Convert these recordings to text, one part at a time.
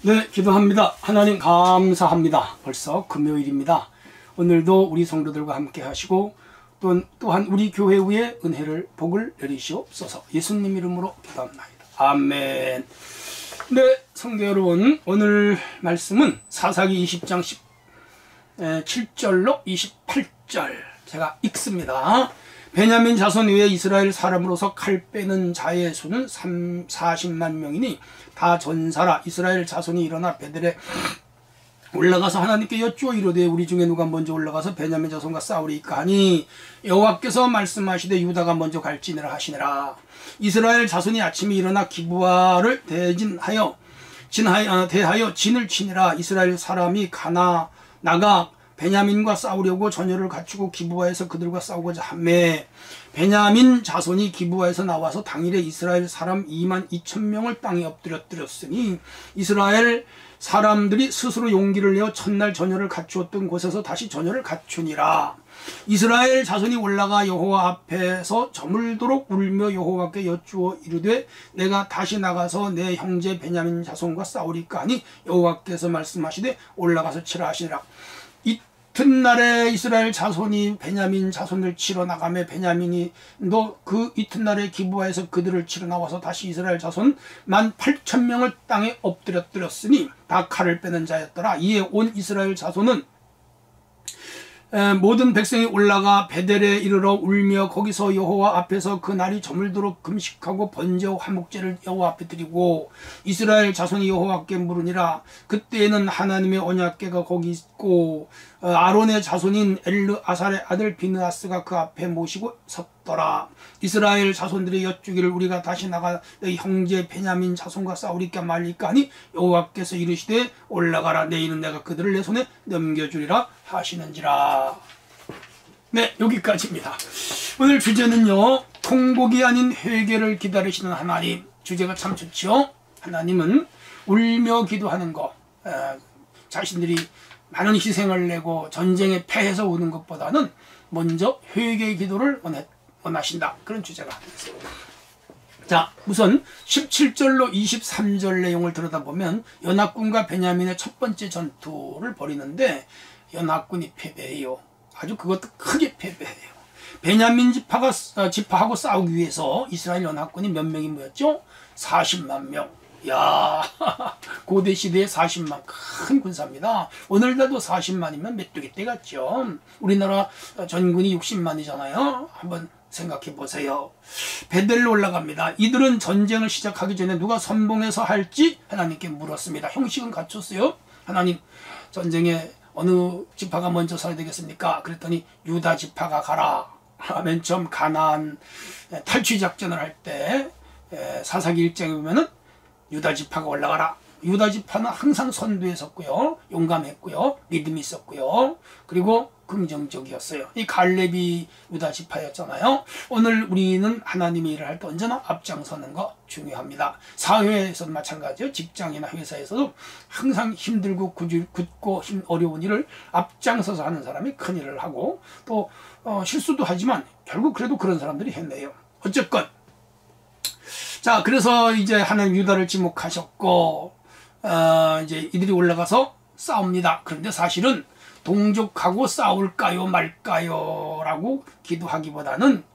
네, 기도합니다. 하나님 감사합니다. 벌써 금요일입니다. 오늘도 우리 성도들과 함께 하시고 또한 우리 교회 위에 은혜를 복을 내리시옵소서. 예수님 이름으로 기도합나이다. 아멘. 네, 성도 여러분, 오늘 말씀은 사사기 20장 17절로 28절 제가 읽습니다. 베냐민 자손 외에 이스라엘 사람으로서 칼 빼는 자의 수는 40만 명이니 다 전사라. 이스라엘 자손이 일어나 베델에 올라가서 하나님께 여쭈어 이르되 우리 중에 누가 먼저 올라가서 베냐민 자손과 싸우리이까 하니 여호와께서 말씀하시되 유다가 먼저 갈지니라 하시니라. 이스라엘 자손이 아침에 일어나 기브아를 대하여 진을 치니라. 이스라엘 사람이 나가 베냐민과 싸우려고 전열을 갖추고 기브아에서 그들과 싸우고자 하매 베냐민 자손이 기브아에서 나와서 당일에 이스라엘 사람 2만 2천 명을 땅에 엎드렸으니 이스라엘 사람들이 스스로 용기를 내어 첫날 전열을 갖추었던 곳에서 다시 전열을 갖추니라. 이스라엘 자손이 올라가 여호와 앞에서 저물도록 울며 여호와께 여쭈어 이르되 내가 다시 나가서 내 형제 베냐민 자손과 싸우리까 하니 여호와께서 말씀하시되 올라가서 치라 하시니라. 이튿날에 이스라엘 자손이 베냐민 자손을 치러 나가며 베냐민이도 그 이튿날에 기브아에서 그들을 치러 나와서 다시 이스라엘 자손 18,000명을 땅에 엎드렸으니 다 칼을 빼는 자였더라. 이에 온 이스라엘 자손은 모든 백성이 올라가 베델에 이르러 울며 거기서 여호와 앞에서 그 날이 저물도록 금식하고 번제와 화목제를 여호와 앞에 드리고 이스라엘 자손이 여호와께 물으니라. 그때에는 하나님의 언약궤가 거기 있고 아론의 자손인 엘르아살의 아들 비느하스가 그 앞에 모시고 섰더라. 이스라엘 자손들이 여쭈기를 우리가 다시 나가 내 형제 베냐민 자손과 싸우리까 말리까 하니 여호와께서 이르시되 올라가라. 내일은 내가 그들을 내 손에 넘겨주리라 하시는지라. 네, 여기까지입니다. 오늘 주제는요, 통곡이 아닌 회개를 기다리시는 하나님. 주제가 참 좋죠. 하나님은 울며 기도하는 것, 자신들이 많은 희생을 내고 전쟁에 패해서 우는 것보다는 먼저 회개의 기도를 원하신다. 그런 주제가 되겠습니다. 자, 우선 17절로 23절 내용을 들여다보면 연합군과 베냐민의 첫 번째 전투를 벌이는데 연합군이 패배해요. 아주 그것도 크게 패배해요. 베냐민 지파하고 싸우기 위해서 이스라엘 연합군이 몇 명이 모였죠? 40만 명. 야, 고대 시대에 40만 큰 군사입니다. 오늘날도 40만이면 메뚜기 떼 같죠. 우리나라 전군이 60만이잖아요. 한번 생각해 보세요. 베델로 올라갑니다. 이들은 전쟁을 시작하기 전에 누가 선봉해서 할지 하나님께 물었습니다. 형식은 갖췄어요. 하나님, 전쟁에 어느 지파가 먼저 서야 되겠습니까? 그랬더니 유다 지파가 가라. 맨 처음 가나안 탈취 작전을 할 때 사사기 1장에 보면은 유다 지파가 올라가라. 유다 지파는 항상 선두에 섰고요, 용감했고요, 믿음이 있었고요, 그리고 긍정적이었어요. 이 갈렙이 유다 지파였잖아요. 오늘 우리는 하나님의 일을 할 때 언제나 앞장서는 거 중요합니다. 사회에서도 마찬가지예요. 직장이나 회사에서도 항상 힘들고 굳고 어려운 일을 앞장서서 하는 사람이 큰 일을 하고 또 실수도 하지만 결국 그래도 그런 사람들이 했네요. 어쨌건 자, 그래서 이제 하나님 유다를 지목하셨고 이제 이들이 올라가서 싸웁니다. 그런데 사실은 동족하고 싸울까요 말까요 라고 기도하기보다는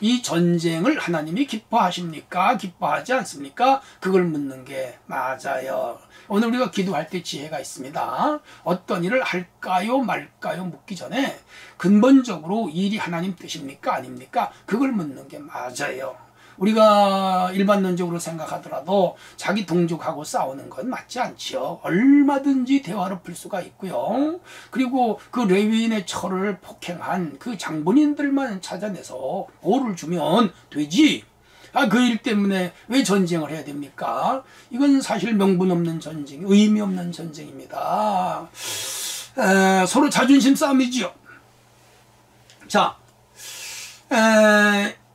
이 전쟁을 하나님이 기뻐하십니까? 기뻐하지 않습니까? 그걸 묻는 게 맞아요. 오늘 우리가 기도할 때 지혜가 있습니다. 어떤 일을 할까요 말까요 묻기 전에 근본적으로 이 일이 하나님 뜻입니까 아닙니까? 그걸 묻는 게 맞아요. 우리가 일반론적으로 생각하더라도 자기 동족하고 싸우는 건 맞지 않지요. 얼마든지 대화로 풀 수가 있고요. 그리고 그 레위인의 철을 폭행한 그 장본인들만 찾아내서 보호를 주면 되지. 그 일 때문에 왜 전쟁을 해야 됩니까? 이건 사실 명분 없는 전쟁, 의미 없는 전쟁입니다. 서로 자존심 싸움이지요. 자,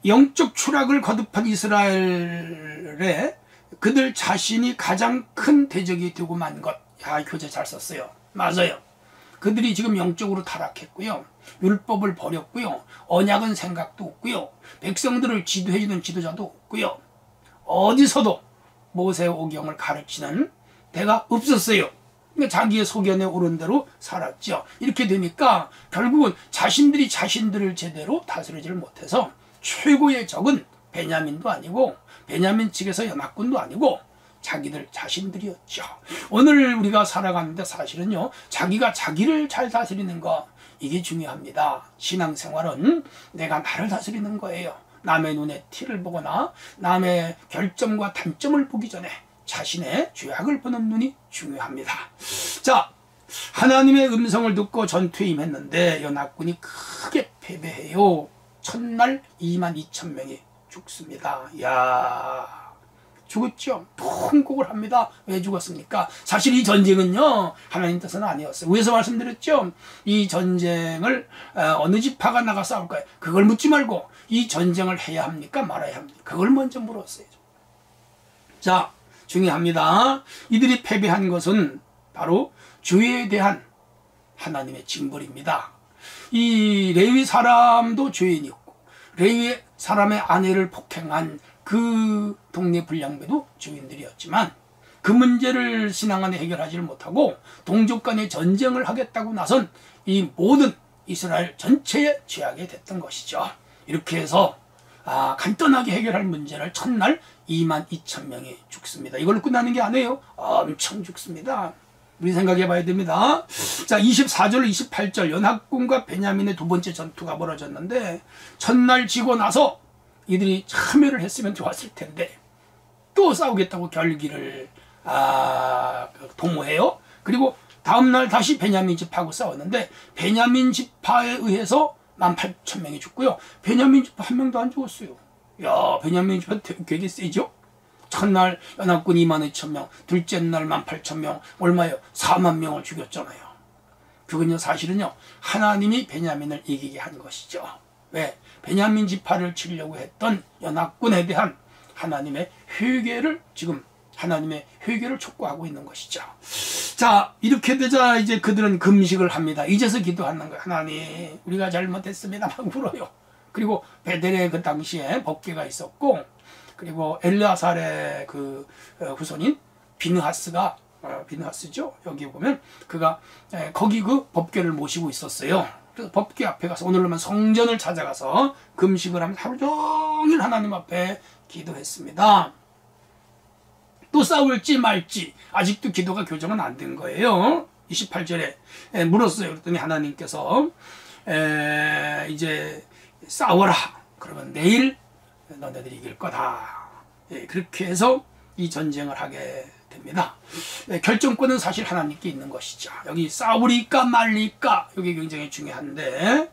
영적 추락을 거듭한 이스라엘에 그들 자신이 가장 큰 대적이 되고 만 것. 야, 교재 잘 썼어요. 맞아요. 그들이 지금 영적으로 타락했고요. 율법을 버렸고요. 언약은 생각도 없고요. 백성들을 지도해주는 지도자도 없고요. 어디서도 모세오경을 가르치는 대가 없었어요. 그러니까 자기의 소견에 오른 대로 살았죠. 이렇게 되니까 결국은 자신들이 자신들을 제대로 다스리지를 못해서 최고의 적은 베냐민도 아니고 베냐민 측에서 연합군도 아니고 자기들 자신들이었죠. 오늘 우리가 살아가는데 사실은요, 자기가 자기를 잘 다스리는 거, 이게 중요합니다. 신앙생활은 내가 나를 다스리는 거예요. 남의 눈에 티를 보거나 남의 결점과 단점을 보기 전에 자신의 죄악을 보는 눈이 중요합니다. 자, 하나님의 음성을 듣고 전투에 임했는데 연합군이 크게 패배해요. 첫날 22,000명이 죽습니다. 야, 죽었죠. 통곡을 합니다. 왜 죽었습니까? 사실 이 전쟁은요, 하나님 뜻은 아니었어요. 위에서 말씀드렸죠. 이 전쟁을 어느 지파가 나가 싸울까요? 그걸 묻지 말고 이 전쟁을 해야 합니까? 말아야 합니까? 그걸 먼저 물었어요. 자, 중요합니다. 이들이 패배한 것은 바로 죄에 대한 하나님의 징벌입니다. 이 레위 사람도 죄인이었고 레위 사람의 아내를 폭행한 그 동네 불량배도 죄인들이었지만 그 문제를 신앙 안에 해결하지를 못하고 동족 간의 전쟁을 하겠다고 나선 이 모든 이스라엘 전체에 죄하게 됐던 것이죠. 이렇게 해서 간단하게 해결할 문제를 첫날 22,000명이 죽습니다. 이걸로 끝나는 게 아니에요. 엄청 죽습니다. 우리 생각해 봐야 됩니다. 자, 24절, 28절 연합군과 베냐민의 두 번째 전투가 벌어졌는데 첫날 지고 나서 이들이 참여를 했으면 좋았을 텐데 또 싸우겠다고 결기를 도모해요. 그리고 다음날 다시 베냐민 지파하고 싸웠는데 베냐민 지파에 의해서 18,000명이 죽고요. 베냐민 지파 한 명도 안 죽었어요. 야, 베냐민 지파 되게 세죠? 첫날 연합군 22,000명, 둘째 날 18,000명, 얼마예요? 4만 명을 죽였잖아요. 그건요, 사실은요, 하나님이 베냐민을 이기게 한 것이죠. 왜? 베냐민 지파를 치려고 했던 연합군에 대한 하나님의 회개를 지금 하나님의 회개를 촉구하고 있는 것이죠. 자, 이렇게 되자 이제 그들은 금식을 합니다. 이제서 기도하는 거예요. 하나님, 우리가 잘못했습니다. 막 울어요. 그리고 베델에 그 당시에 법궤가 있었고, 그리고 엘르아살의 그 후손인 비느하스가 비느하스죠. 여기 보면 그가 거기 그 법궤를 모시고 있었어요. 그래서 법궤 앞에 가서 오늘로만 성전을 찾아가서 금식을 하면서 하루 종일 하나님 앞에 기도했습니다. 또 싸울지 말지 아직도 기도가 교정은 안 된 거예요. 28절에 물었어요. 그랬더니 하나님께서 이제 싸워라. 그러면 내일 너네들이 이길 거다. 그렇게 해서 이 전쟁을 하게 됩니다. 결정권은 사실 하나님께 있는 것이죠. 여기 싸우리까 말리까 이게 굉장히 중요한데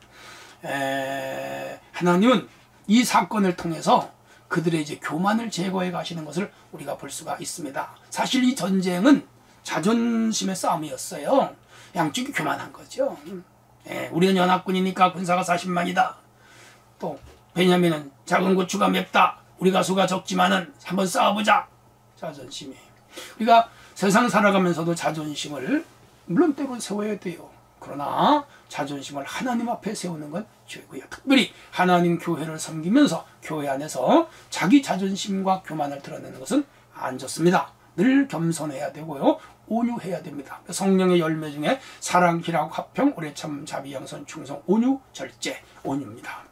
하나님은 이 사건을 통해서 그들의 이제 교만을 제거해 가시는 것을 우리가 볼 수가 있습니다. 사실 이 전쟁은 자존심의 싸움이었어요. 양쪽이 교만한 거죠. 우리는 연합군이니까 군사가 40만이다. 또 베냐민은 작은 고추가 맵다. 우리가 수가 적지만은 한번 싸워보자. 자존심이. 우리가 세상 살아가면서도 자존심을 물론 때로 세워야 돼요. 그러나 자존심을 하나님 앞에 세우는 건 죄고요. 특별히 하나님 교회를 섬기면서 교회 안에서 자기 자존심과 교만을 드러내는 것은 안 좋습니다. 늘 겸손해야 되고요. 온유해야 됩니다. 성령의 열매 중에 사랑, 희락, 화평, 오래참, 자비, 양선, 충성, 온유, 절제, 온유입니다.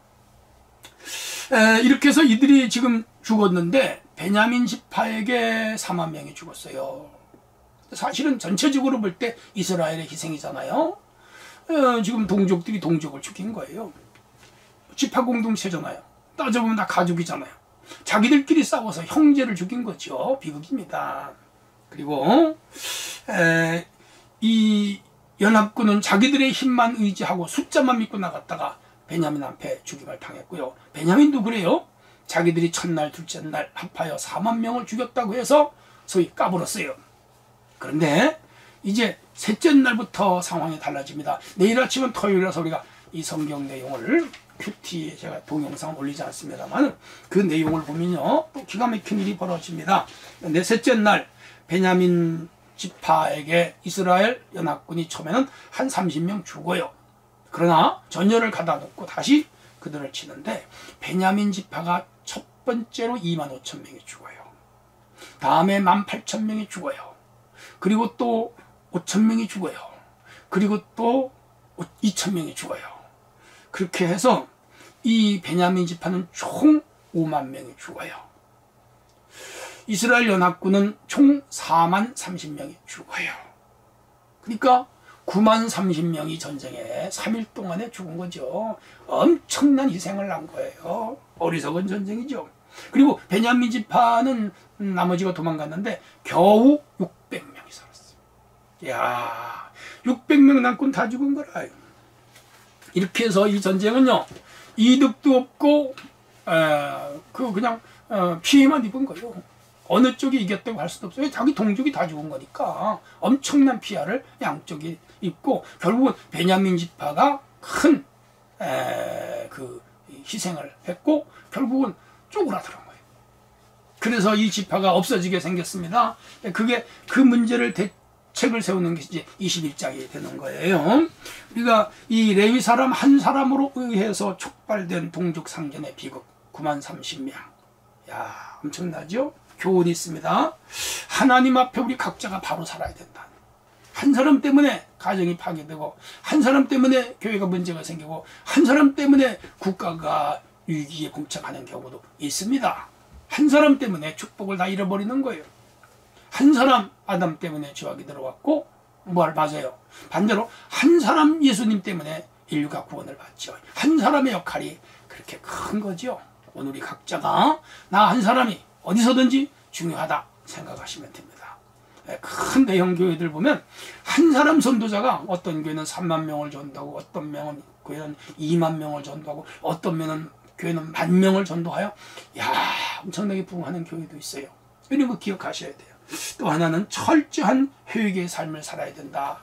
이렇게 해서 이들이 지금 죽었는데 베냐민 지파에게 4만 명이 죽었어요. 사실은 전체적으로 볼 때 이스라엘의 희생이잖아요. 지금 동족들이 동족을 죽인 거예요. 지파 공동체잖아요. 따져보면 다 가족이잖아요. 자기들끼리 싸워서 형제를 죽인 거죠. 비극입니다. 그리고 이 연합군은 자기들의 힘만 의지하고 숫자만 믿고 나갔다가 베냐민 앞에 죽임을 당했고요. 베냐민도 그래요. 자기들이 첫날, 둘째 날 합하여 4만 명을 죽였다고 해서 소위 까불었어요. 그런데 이제 셋째 날부터 상황이 달라집니다. 내일 아침은 토요일이라서 우리가 이 성경 내용을 큐티에 제가 동영상을 올리지 않습니다만 그 내용을 보면요 또 기가 막힌 일이 벌어집니다. 넷째 날 베냐민 지파에게 이스라엘 연합군이 처음에는 한 30명 죽어요. 그러나 전열을 가다 놓고 다시 그들을 치는데 베냐민 지파가 첫 번째로 25,000명이 죽어요. 다음에 18,000명이 죽어요. 그리고 또 5,000명이 죽어요. 그리고 또 2,000명이 죽어요. 그렇게 해서 이 베냐민 지파는 총 5만 명이 죽어요. 이스라엘 연합군은 총 4만 30명이 죽어요. 그러니까 9만 30명이 전쟁에 3일 동안에 죽은 거죠. 엄청난 희생을 한 거예요. 어리석은 전쟁이죠. 그리고 베냐민 지파는 나머지가 도망갔는데 겨우 600명이 살았어요. 이야, 600명 남군 다 죽은 거라. 이렇게 해서 이 전쟁은요, 이득도 없고 그냥 피해만 입은 거예요. 어느 쪽이 이겼다고 할 수도 없어요. 자기 동족이 다 죽은 거니까 엄청난 피해를 양쪽이 입고 결국은 베냐민 지파가 큰 그 희생을 했고 결국은 쪼그라들은 거예요. 그래서 이 지파가 없어지게 생겼습니다. 그게 그 문제를 대책을 세우는 게 이제 21장이 되는 거예요. 우리가 이 레위 사람 한 사람으로 의해서 촉발된 동족 상전의 비극 9만 30명. 야, 엄청나죠? 교훈이 있습니다. 하나님 앞에 우리 각자가 바로 살아야 된다. 한 사람 때문에 가정이 파괴되고 한 사람 때문에 교회가 문제가 생기고 한 사람 때문에 국가가 위기에 봉착하는 경우도 있습니다. 한 사람 때문에 축복을 다 잃어버리는 거예요. 한 사람 아담 때문에 죄악이 들어왔고 맞아요. 반대로 한 사람 예수님 때문에 인류가 구원을 받죠. 한 사람의 역할이 그렇게 큰 거죠. 오늘 우리 각자가 나 한 사람이 어디서든지 중요하다 생각하시면 됩니다. 큰 대형 교회들 보면 한 사람 전도자가 어떤 교회는 3만 명을 전도하고 어떤 교회는 2만 명을 전도하고 어떤 교회는 10,000명을 전도하여 엄청나게 부흥하는 교회도 있어요. 이런 거 기억하셔야 돼요. 또 하나는 철저한 회개의 삶을 살아야 된다.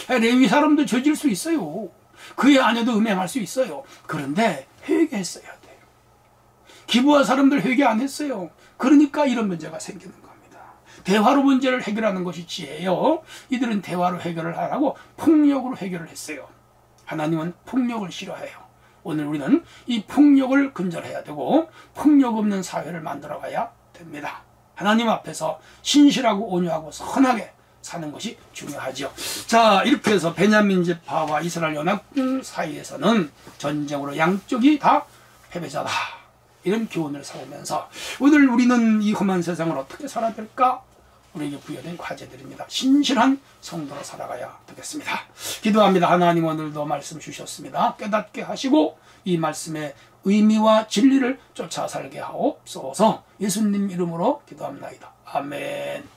레위 사람도 저질 수 있어요. 그의 아내도 음행할 수 있어요. 그런데 회개했어야 돼요. 기부한 사람들 회개 안 했어요. 그러니까 이런 문제가 생기는 겁니다. 대화로 문제를 해결하는 것이 지혜예요. 이들은 대화로 해결을 하라고 폭력으로 해결을 했어요. 하나님은 폭력을 싫어해요. 오늘 우리는 이 폭력을 근절해야 되고 폭력 없는 사회를 만들어가야 됩니다. 하나님 앞에서 신실하고 온유하고 선하게 사는 것이 중요하죠. 자, 이렇게 해서 베냐민 지파와 이스라엘 연합군 사이에서는 전쟁으로 양쪽이 다 패배자다. 이런 교훈을 삼으면서 오늘 우리는 이 험한 세상을 어떻게 살아야 될까? 우리에게 부여된 과제들입니다. 신실한 성도로 살아가야 되겠습니다. 기도합니다. 하나님 오늘도 말씀 주셨습니다. 깨닫게 하시고 이 말씀의 의미와 진리를 쫓아 살게 하옵소서. 예수님 이름으로 기도합니다. 아멘.